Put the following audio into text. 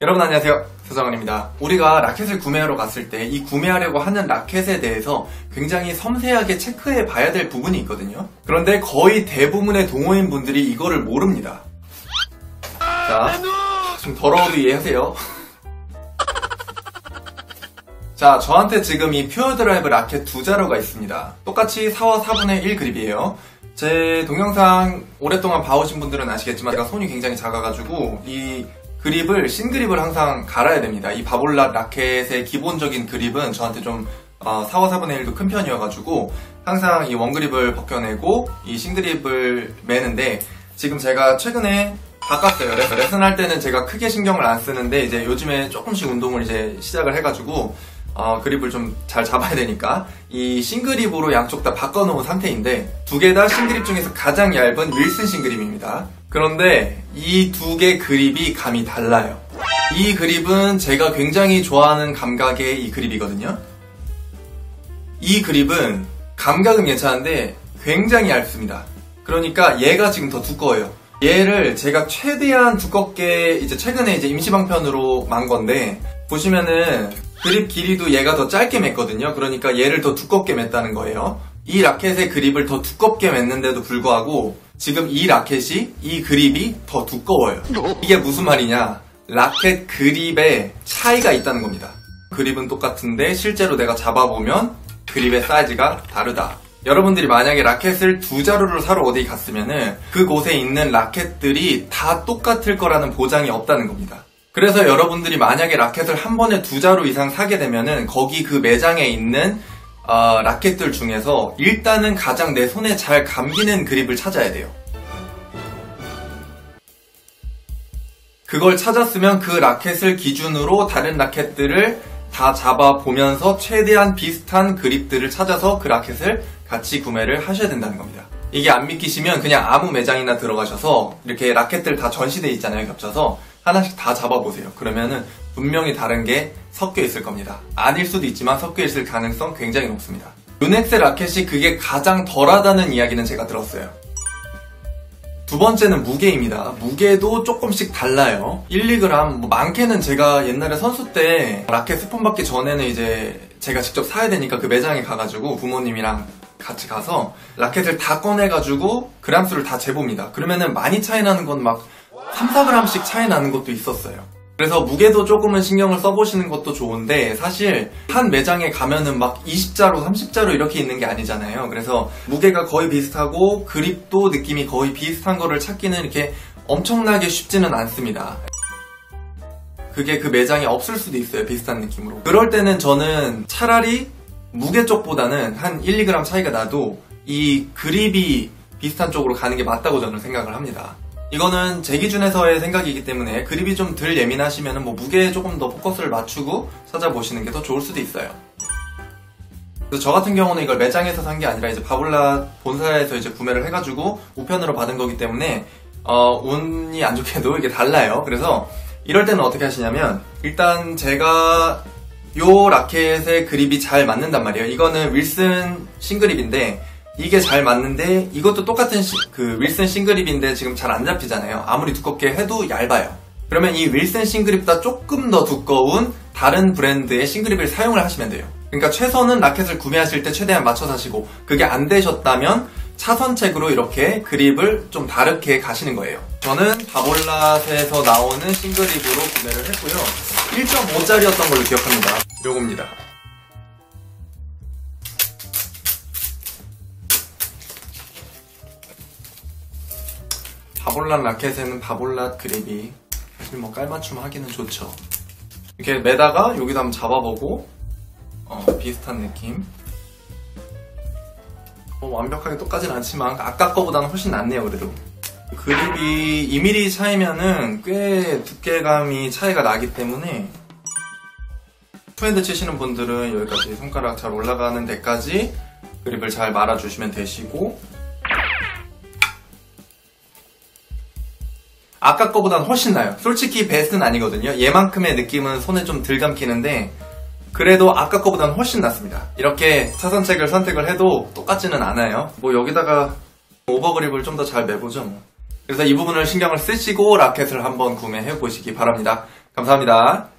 여러분 안녕하세요, 서정원입니다. 우리가 라켓을 구매하러 갔을 때 이 구매하려고 하는 라켓에 대해서 굉장히 섬세하게 체크해 봐야 될 부분이 있거든요. 그런데 거의 대부분의 동호인 분들이 이거를 모릅니다. 자, 좀 더러워도 이해하세요. 자, 저한테 지금 이 퓨어 드라이브 라켓 두 자루가 있습니다. 똑같이 4와 4분의 1 그립이에요. 제 동영상 오랫동안 봐오신 분들은 아시겠지만 제가 손이 굉장히 작아가지고 이 그립을, 신그립을 항상 갈아야 됩니다. 이 바볼랏 라켓의 기본적인 그립은 저한테 좀 4와 4분의 1도 큰 편이어가지고 항상 이 원그립을 벗겨내고 이 신그립을 매는데, 지금 제가 최근에 바꿨어요. 그래서 레슨할 때는 제가 크게 신경을 안 쓰는데 이제 요즘에 조금씩 운동을 이제 시작을 해가지고 그립을 좀 잘 잡아야 되니까 이 신그립으로 양쪽 다 바꿔놓은 상태인데, 두 개 다 신그립 중에서 가장 얇은 윌슨 신그립입니다. 그런데 이 두 개 그립이 감이 달라요. 이 그립은 제가 굉장히 좋아하는 감각의 이 그립이거든요. 이 그립은 감각은 괜찮은데 굉장히 얇습니다. 그러니까 얘가 지금 더 두꺼워요. 얘를 제가 최대한 두껍게 이제 최근에 이제 임시방편으로 만 건데, 보시면은 그립 길이도 얘가 더 짧게 맸거든요. 그러니까 얘를 더 두껍게 맸다는 거예요. 이 라켓의 그립을 더 두껍게 맸는데도 불구하고 지금 이 라켓이, 이 그립이 더 두꺼워요. 이게 무슨 말이냐? 라켓 그립에 차이가 있다는 겁니다. 그립은 똑같은데 실제로 내가 잡아보면 그립의 사이즈가 다르다. 여러분들이 만약에 라켓을 두 자루를 사러 어디 갔으면은 그곳에 있는 라켓들이 다 똑같을 거라는 보장이 없다는 겁니다. 그래서 여러분들이 만약에 라켓을 한 번에 두 자루 이상 사게 되면은 거기 그 매장에 있는 라켓들 중에서 일단은 가장 내 손에 잘 감기는 그립을 찾아야 돼요. 그걸 찾았으면 그 라켓을 기준으로 다른 라켓들을 다 잡아보면서 최대한 비슷한 그립들을 찾아서 그 라켓을 같이 구매를 하셔야 된다는 겁니다. 이게 안 믿기시면 그냥 아무 매장이나 들어가셔서 이렇게 라켓들 다 전시되어 있잖아요. 겹쳐서 하나씩 다 잡아보세요. 그러면은 분명히 다른 게 섞여 있을 겁니다. 아닐 수도 있지만 섞여 있을 가능성 굉장히 높습니다. 유넥스 라켓이 그게 가장 덜하다는 이야기는 제가 들었어요. 두 번째는 무게입니다. 무게도 조금씩 달라요. 1, 2g, 뭐 많게는 제가 옛날에 선수 때 라켓 스폰 받기 전에는 이제 제가 직접 사야 되니까 그 매장에 가가지고 부모님이랑 같이 가서 라켓을 다 꺼내가지고 그램수를 다 재봅니다. 그러면은 많이 차이 나는 건 막 3, 4g씩 차이 나는 것도 있었어요. 그래서 무게도 조금은 신경을 써보시는 것도 좋은데, 사실 한 매장에 가면은 막 20자루, 30자루 이렇게 있는 게 아니잖아요. 그래서 무게가 거의 비슷하고 그립도 느낌이 거의 비슷한 거를 찾기는 이렇게 엄청나게 쉽지는 않습니다. 그게 그 매장에 없을 수도 있어요. 비슷한 느낌으로. 그럴 때는 저는 차라리 무게 쪽보다는 한 1, 2g 차이가 나도 이 그립이 비슷한 쪽으로 가는 게 맞다고 저는 생각을 합니다. 이거는 제 기준에서의 생각이기 때문에 그립이 좀 덜 예민하시면 뭐 무게에 조금 더 포커스를 맞추고 찾아보시는 게 더 좋을 수도 있어요. 그래서 저 같은 경우는 이걸 매장에서 산 게 아니라 이제 바볼랏 본사에서 이제 구매를 해가지고 우편으로 받은 거기 때문에 운이 안 좋게도 이게 달라요. 그래서 이럴 때는 어떻게 하시냐면, 일단 제가 요 라켓의 그립이 잘 맞는단 말이에요. 이거는 윌슨 신그립인데 이게 잘 맞는데, 이것도 똑같은 그 윌슨 신그립인데 지금 잘 안 잡히잖아요. 아무리 두껍게 해도 얇아요. 그러면 이 윌슨 신그립보다 조금 더 두꺼운 다른 브랜드의 신그립을 사용을 하시면 돼요. 그러니까 최선은 라켓을 구매하실 때 최대한 맞춰 사시고, 그게 안 되셨다면 차선책으로 이렇게 그립을 좀 다르게 가시는 거예요. 저는 바볼랏에서 나오는 신그립으로 구매를 했고요. 1.5짜리였던 걸로 기억합니다. 요겁니다. 바볼랏 라켓에는 바볼랏 그립이 사실 뭐 깔맞춤 하기는 좋죠. 이렇게 매다가 여기도 한번 잡아보고 비슷한 느낌. 완벽하게 똑같진 않지만 아까 거보다는 훨씬 낫네요. 그래도 그립이 2mm 차이면은 꽤 두께감이 차이가 나기 때문에 투핸드 치시는 분들은 여기까지 손가락 잘 올라가는 데까지 그립을 잘 말아주시면 되시고, 아까 거보다는 훨씬 나아요. 솔직히 베스트는 아니거든요. 얘만큼의 느낌은 손에 좀 덜 감기는데 그래도 아까 거보다는 훨씬 낫습니다. 이렇게 차선책을 선택을 해도 똑같지는 않아요. 뭐 여기다가 오버그립을 좀 더 잘 매보죠 뭐. 그래서 이 부분을 신경을 쓰시고 라켓을 한번 구매해 보시기 바랍니다. 감사합니다.